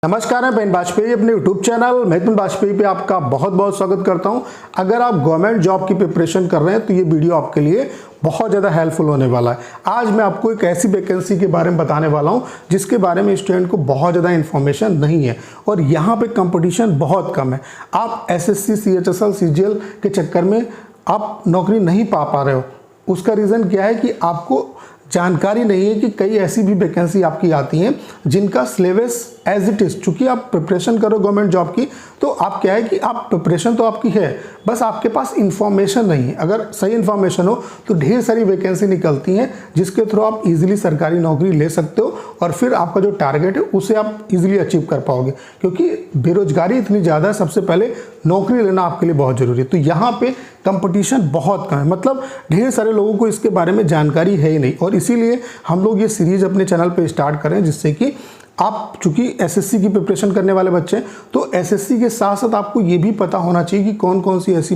नमस्कार, मैं पेन वाजपेयी अपने यूट्यूब चैनल मेहतन वाजपेयी पे आपका बहुत बहुत स्वागत करता हूं। अगर आप गवर्नमेंट जॉब की प्रिपरेशन कर रहे हैं तो ये वीडियो आपके लिए बहुत ज़्यादा हेल्पफुल होने वाला है। आज मैं आपको एक ऐसी वैकेंसी के बारे में बताने वाला हूं जिसके बारे में स्टूडेंट को बहुत ज़्यादा इन्फॉर्मेशन नहीं है और यहाँ पे कंपटीशन बहुत कम है। आप एसएससी, सीएचएसएल, सीजीएल के चक्कर में आप नौकरी नहीं पा रहे हो। उसका रीज़न क्या है कि आपको जानकारी नहीं है कि कई ऐसी भी वैकेंसी आपकी आती हैं जिनका सिलेबस एज इट इज़, चूँकि आप प्रिपरेशन करो गवर्नमेंट जॉब की तो आप क्या है कि आप प्रिपरेशन तो आपकी है, बस आपके पास इन्फॉर्मेशन नहीं है। अगर सही इन्फॉर्मेशन हो तो ढेर सारी वैकेंसी निकलती हैं जिसके थ्रू आप इजीली सरकारी नौकरी ले सकते हो और फिर आपका जो टारगेट है उसे आप इजीली अचीव कर पाओगे, क्योंकि बेरोजगारी इतनी ज़्यादा है। सबसे पहले नौकरी लेना आपके लिए बहुत ज़रूरी है। तो यहाँ पे कंपटीशन बहुत कम है, मतलब ढेर सारे लोगों को इसके बारे में जानकारी है ही नहीं और इसीलिए हम लोग ये सीरीज अपने चैनल पे स्टार्ट करें, जिससे कि आप चूंकि एसएससी की प्रिपरेशन करने वाले बच्चे हैं तो एसएससी के साथ साथ आपको ये भी पता होना चाहिए कि कौन कौन सी ऐसी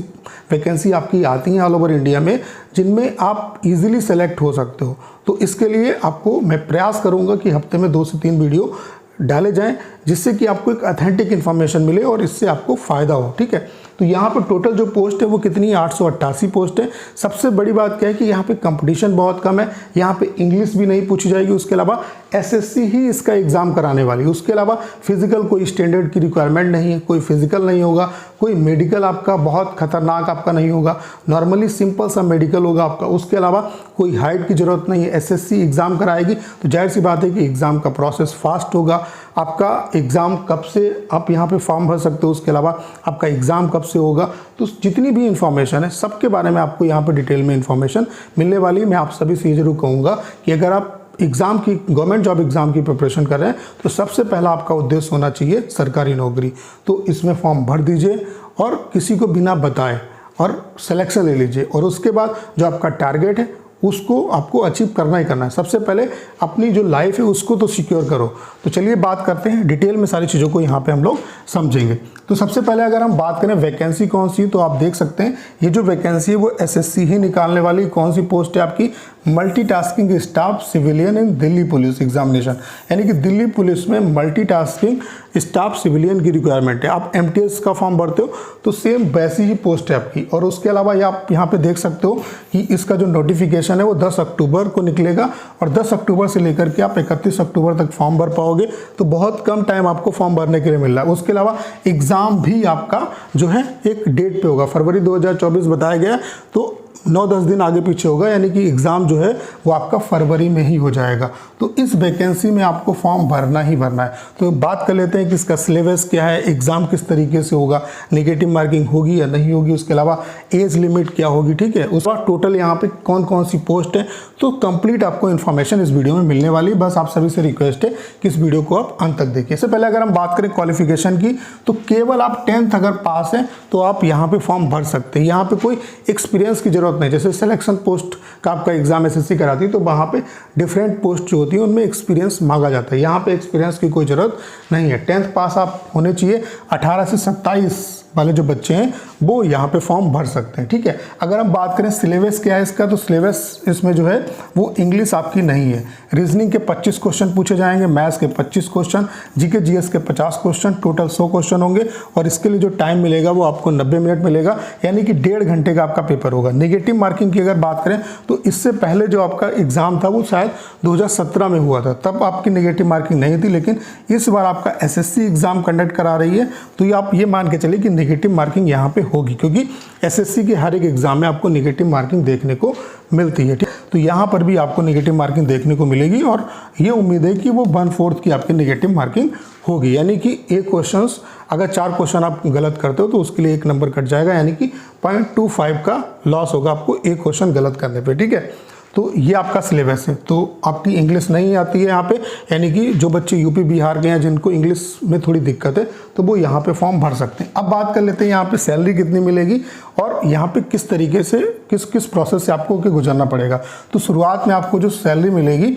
वैकेंसी आपकी आती हैं ऑल ओवर इंडिया में जिनमें आप इजीली सेलेक्ट हो सकते हो। तो इसके लिए आपको मैं प्रयास करूंगा कि हफ्ते में 2 से 3 वीडियो डाले जाएं जिससे कि आपको एक ऑथेंटिक इन्फॉर्मेशन मिले और इससे आपको फ़ायदा हो। ठीक है, तो यहाँ पर टोटल जो पोस्ट है वो कितनी है? 888 पोस्ट है। सबसे बड़ी बात क्या है कि यहाँ पे कंपटीशन बहुत कम है। यहाँ पे इंग्लिश भी नहीं पूछी जाएगी, उसके अलावा एसएससी ही इसका एग्ज़ाम कराने वाली है। उसके अलावा फिजिकल कोई स्टैंडर्ड की रिक्वायरमेंट नहीं है, कोई फिजिकल नहीं होगा, कोई मेडिकल आपका बहुत खतरनाक आपका नहीं होगा, नॉर्मली सिंपल सा मेडिकल होगा आपका। उसके अलावा कोई हाइट की ज़रूरत नहीं है। एसएससी एग्ज़ाम कराएगी तो जाहिर सी बात है कि एग्ज़ाम का प्रोसेस फास्ट होगा। आपका एग्ज़ाम कब से आप यहाँ पे फॉर्म भर सकते हो, उसके अलावा आपका एग्ज़ाम कब से होगा, तो जितनी भी इंफॉर्मेशन है सबके बारे में आपको यहाँ पे डिटेल में इंफॉर्मेशन मिलने वाली है। मैं आप सभी से जरूर कहूँगा कि अगर आप एग्ज़ाम की, गवर्नमेंट जॉब एग्ज़ाम की प्रिपरेशन कर रहे हैं तो सबसे पहला आपका उद्देश्य होना चाहिए सरकारी नौकरी। तो इसमें फॉर्म भर दीजिए और किसी को बिना बताए और सिलेक्शन ले लीजिए और उसके बाद जो आपका टारगेट है उसको आपको अचीव करना ही करना है। सबसे पहले अपनी जो लाइफ है उसको तो सिक्योर करो। तो चलिए बात करते हैं डिटेल में, सारी चीज़ों को यहाँ पे हम लोग समझेंगे। तो सबसे पहले अगर हम बात करें वैकेंसी कौन सी, तो आप देख सकते हैं ये जो वैकेंसी है वो एसएससी ही निकालने वाली। कौन सी पोस्ट है आपकी? मल्टीटास्किंग स्टाफ सिविलियन इन दिल्ली पुलिस एग्जामिनेशन, यानी कि दिल्ली पुलिस में मल्टीटास्किंग स्टाफ सिविलियन की रिक्वायरमेंट है। आप एमटीएस का फॉर्म भरते हो तो सेम वैसी ही पोस्ट है आपकी। और उसके अलावा आप यहाँ पे देख सकते हो कि इसका जो नोटिफिकेशन है वो 10 अक्टूबर को निकलेगा और 10 अक्टूबर से लेकर के आप 31 अक्टूबर तक फॉर्म भर पाओगे। तो बहुत कम टाइम आपको फॉर्म भरने के लिए मिल रहा है। उसके अलावा एग्ज़ाम भी आपका जो है एक डेट पे होगा, फरवरी 2024 बताया गया, तो 9-10 दिन आगे पीछे होगा, यानी कि एग्ज़ाम जो है वो आपका फरवरी में ही हो जाएगा। तो इस वैकेंसी में आपको फॉर्म भरना ही भरना है। तो बात कर लेते हैं कि इसका सिलेबस क्या है, एग्ज़ाम किस तरीके से होगा, नेगेटिव मार्किंग होगी या नहीं होगी, उसके अलावा एज लिमिट क्या होगी। ठीक है, उसके बाद टोटल यहाँ पे कौन कौन सी पोस्ट है, तो कंप्लीट आपको इन्फॉर्मेशन इस वीडियो में मिलने वाली है। बस आप सभी से रिक्वेस्ट है कि इस वीडियो को आप अंत तक देखिए। इससे पहले अगर हम बात करें क्वालिफिकेशन की, तो केवल आप 10th अगर पास हैं तो आप यहाँ पे फॉर्म भर सकते हैं। यहाँ पे कोई एक्सपीरियंस की जरूरत नहीं। जैसे सिलेक्शन पोस्ट का आपका एग्जाम एसएससी कराती है तो वहाँ पे डिफरेंट पोस्ट जो होती है उनमें एक्सपीरियंस मांगा जाता है। यहाँ पे एक्सपीरियंस की कोई ज़रूरत नहीं है। 10th पास आप होने चाहिए। 18 से 27 वाले जो बच्चे हैं वो यहाँ पे फॉर्म भर सकते हैं। ठीक है, अगर हम बात करें सिलेबस क्या है इसका, तो सिलेबस इसमें जो है वो इंग्लिश आपकी नहीं है। रीजनिंग के 25 क्वेश्चन पूछे जाएंगे, मैथ्स के 25 क्वेश्चन, जीके जीएस के 50 क्वेश्चन, टोटल 100 क्वेश्चन होंगे और इसके लिए जो टाइम मिलेगा वो आपको 90 मिनट मिलेगा, यानी कि 1.5 घंटे का आपका पेपर होगा। नेगेटिव मार्किंग की अगर बात करें तो इससे पहले जो आपका एग्जाम था वो शायद 2017 में हुआ था, तब आपकी नेगेटिव मार्किंग नहीं थी, लेकिन इस बार आपका एसएससी एग्जाम कंडक्ट करा रही है तो ये आप ये मान के चलिए कि नेगेटिव मार्किंग यहाँ पे होगी, क्योंकि एसएससी के हर एक एग्जाम में आपको नेगेटिव मार्किंग देखने को मिलती है। ठीक, तो यहाँ पर भी आपको नेगेटिव मार्किंग देखने को मिलेगी और ये उम्मीद है कि वो 1/4 की आपकी नेगेटिव मार्किंग होगी, यानी कि एक क्वेश्चंस अगर 4 क्वेश्चन आप गलत करते हो तो उसके लिए 1 नंबर कट जाएगा, यानी कि 0.25 का लॉस होगा आपको एक क्वेश्चन गलत करने पे। ठीक है, तो ये आपका सिलेबस है। तो आपकी इंग्लिश नहीं आती है यहाँ पे, यानी कि जो बच्चे यूपी बिहार के हैं जिनको इंग्लिश में थोड़ी दिक्कत है तो वो यहाँ पे फॉर्म भर सकते हैं। अब बात कर लेते हैं यहाँ पे सैलरी कितनी मिलेगी और यहाँ पे किस तरीके से किस प्रोसेस से आपको गुजरना पड़ेगा। तो शुरुआत में आपको जो सैलरी मिलेगी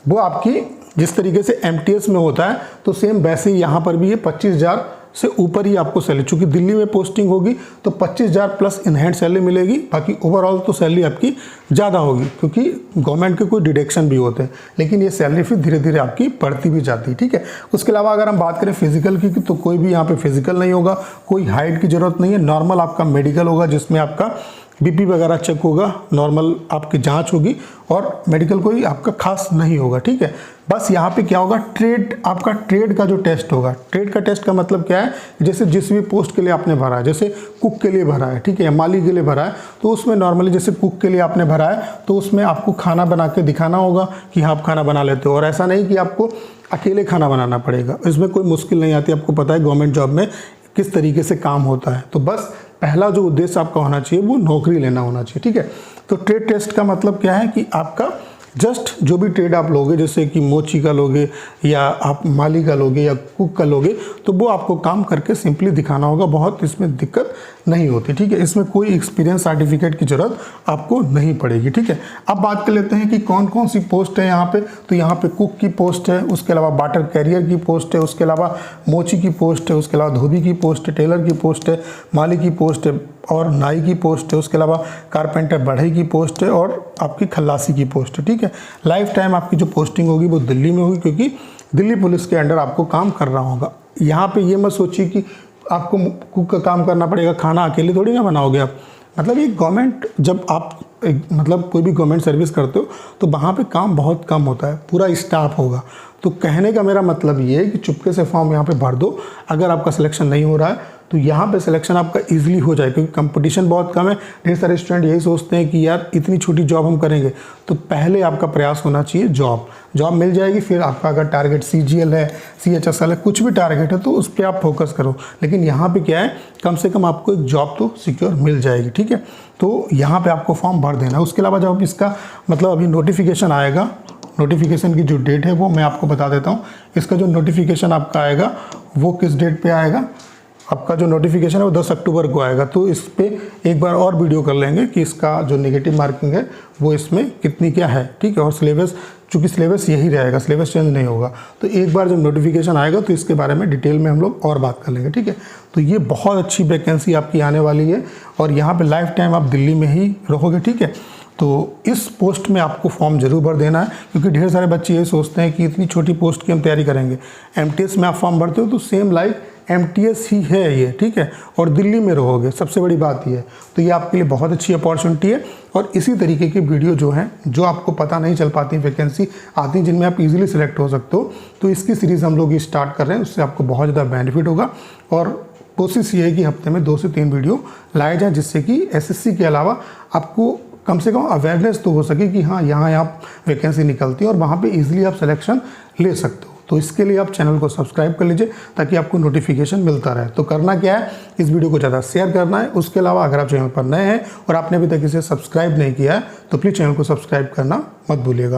वो आपकी जिस तरीके से एमटीएस में होता है तो सेम वैसे ही यहाँ पर भी ये 25,000 से ऊपर ही आपको सैलरी, चूंकि दिल्ली में पोस्टिंग होगी तो 25,000 प्लस इन हैंड सैलरी मिलेगी, बाकी ओवरऑल तो सैलरी आपकी ज़्यादा होगी क्योंकि गवर्नमेंट के कोई डिडक्शन भी होते हैं, लेकिन ये सैलरी फिर धीरे धीरे आपकी बढ़ती भी जाती है। ठीक है, उसके अलावा अगर हम बात करें फिजिकल की तो कोई भी यहाँ पे फिजिकल नहीं होगा, कोई हाइट की जरूरत नहीं है, नॉर्मल आपका मेडिकल होगा जिसमें आपका बीपी वगैरह चेक होगा, नॉर्मल आपकी जांच होगी और मेडिकल कोई आपका खास नहीं होगा। ठीक है, बस यहाँ पे क्या होगा, ट्रेड, आपका ट्रेड का जो टेस्ट होगा। ट्रेड का टेस्ट का मतलब क्या है, जैसे जिस भी पोस्ट के लिए आपने भरा है, जैसे कुक के लिए भरा है, ठीक है, या माली के लिए भरा है, तो उसमें नॉर्मली जैसे कुक के लिए आपने भरा है तो उसमें आपको खाना बना के दिखाना होगा कि हाँ आप खाना बना लेते हो, और ऐसा नहीं कि आपको अकेले खाना बनाना पड़ेगा। इसमें कोई मुश्किल नहीं आती, आपको पता है गवर्नमेंट जॉब में किस तरीके से काम होता है। तो बस पहला जो उद्देश्य आपका होना चाहिए वो नौकरी लेना होना चाहिए। ठीक है, तो ट्रेड टेस्ट का मतलब क्या है कि आपका जस्ट जो भी ट्रेड आप लोगे, जैसे कि मोची का लोगे या आप माली का लोगे या कुक का लोगे, तो वो आपको काम करके सिंपली दिखाना होगा, बहुत इसमें दिक्कत नहीं होती। ठीक है, इसमें कोई एक्सपीरियंस सर्टिफिकेट की ज़रूरत आपको नहीं पड़ेगी। ठीक है, अब बात कर लेते हैं कि कौन कौन सी पोस्ट है यहाँ पे। तो यहाँ पे कुक की पोस्ट है, उसके अलावा वाटर कैरियर की पोस्ट है, उसके अलावा मोची की पोस्ट है, उसके अलावा धोबी की पोस्ट है, टेलर की पोस्ट है, माली की पोस्ट है और नाई की पोस्ट है, उसके अलावा कारपेंटर बढ़ई की पोस्ट है और आपकी खल्लासी की पोस्ट है। ठीक है, लाइफ टाइम आपकी जो पोस्टिंग होगी वो दिल्ली में होगी क्योंकि दिल्ली पुलिस के अंडर आपको काम करना होगा। यहाँ पे ये मत सोचिए कि आपको कुक का काम करना पड़ेगा, खाना अकेले थोड़ी ना बनाओगे आप। मतलब ये गवर्नमेंट, जब आप मतलब कोई भी गवर्नमेंट सर्विस करते हो तो वहाँ पे काम बहुत कम होता है, पूरा स्टाफ होगा। तो कहने का मेरा मतलब ये है कि चुपके से फॉर्म यहाँ पे भर दो, अगर आपका सिलेक्शन नहीं हो रहा है तो यहाँ पे सिलेक्शन आपका इजीली हो जाए क्योंकि कंपटीशन बहुत कम है। ढेर सारे स्टूडेंट यही सोचते हैं कि यार इतनी छोटी जॉब हम करेंगे, तो पहले आपका प्रयास होना चाहिए जॉब मिल जाएगी, फिर आपका अगर टारगेट CGL है, CHSL है, कुछ भी टारगेट है तो उस पर आप फोकस करो। लेकिन यहाँ पे क्या है, कम से कम आपको एक जॉब तो सिक्योर मिल जाएगी। ठीक है, तो यहाँ पे आपको फॉर्म भर देना है। उसके अलावा जब इसका मतलब अभी नोटिफिकेशन आएगा, नोटिफिकेशन की जो डेट है वो मैं आपको बता देता हूँ। इसका जो नोटिफिकेशन आपका आएगा वो किस डेट पे आएगा, आपका जो नोटिफिकेशन है वो 10 अक्टूबर को आएगा। तो इस पर एक बार और वीडियो कर लेंगे कि इसका जो नेगेटिव मार्किंग है वो इसमें कितनी क्या है। ठीक है, और सिलेबस, चूँकि सिलेबस यही रहेगा, सिलेबस चेंज नहीं होगा। तो एक बार जब नोटिफिकेशन आएगा तो इसके बारे में डिटेल में हम लोग और बात कर लेंगे। ठीक है, तो ये बहुत अच्छी वैकेंसी आपकी आने वाली है और यहाँ पर लाइफ टाइम आप दिल्ली में ही रहोगे। ठीक है, तो इस पोस्ट में आपको फॉर्म जरूर भर देना है क्योंकि ढेर सारे बच्चे ये सोचते हैं कि इतनी छोटी पोस्ट की हम तैयारी करेंगे। MTS में आप फॉर्म भरते हो तो सेम लाइक MTS ही है ये। ठीक है, और दिल्ली में रहोगे, सबसे बड़ी बात ये है। तो ये आपके लिए बहुत अच्छी अपॉर्चुनिटी है और इसी तरीके की वीडियो जो है, जो आपको पता नहीं चल पाती वैकेंसी आती हैं जिनमें आप इजीली सिलेक्ट हो सकते हो, तो इसकी सीरीज़ हम लोग स्टार्ट कर रहे हैं। उससे आपको बहुत ज़्यादा बेनिफिट होगा और कोशिश ये है कि हफ्ते में 2 से 3 वीडियो लाए जाए, जिससे कि SSC के अलावा आपको कम से कम अवेयरनेस तो हो सके कि हाँ यहाँ वैकेंसी निकलती है और वहाँ पे इजीली आप सिलेक्शन ले सकते हो। तो इसके लिए आप चैनल को सब्सक्राइब कर लीजिए ताकि आपको नोटिफिकेशन मिलता रहे। तो करना क्या है, इस वीडियो को ज़्यादा शेयर करना है। उसके अलावा अगर आप चैनल पर नए हैं और आपने अभी तक इसे सब्सक्राइब नहीं किया है तो प्लीज़ चैनल को सब्सक्राइब करना मत भूलिएगा।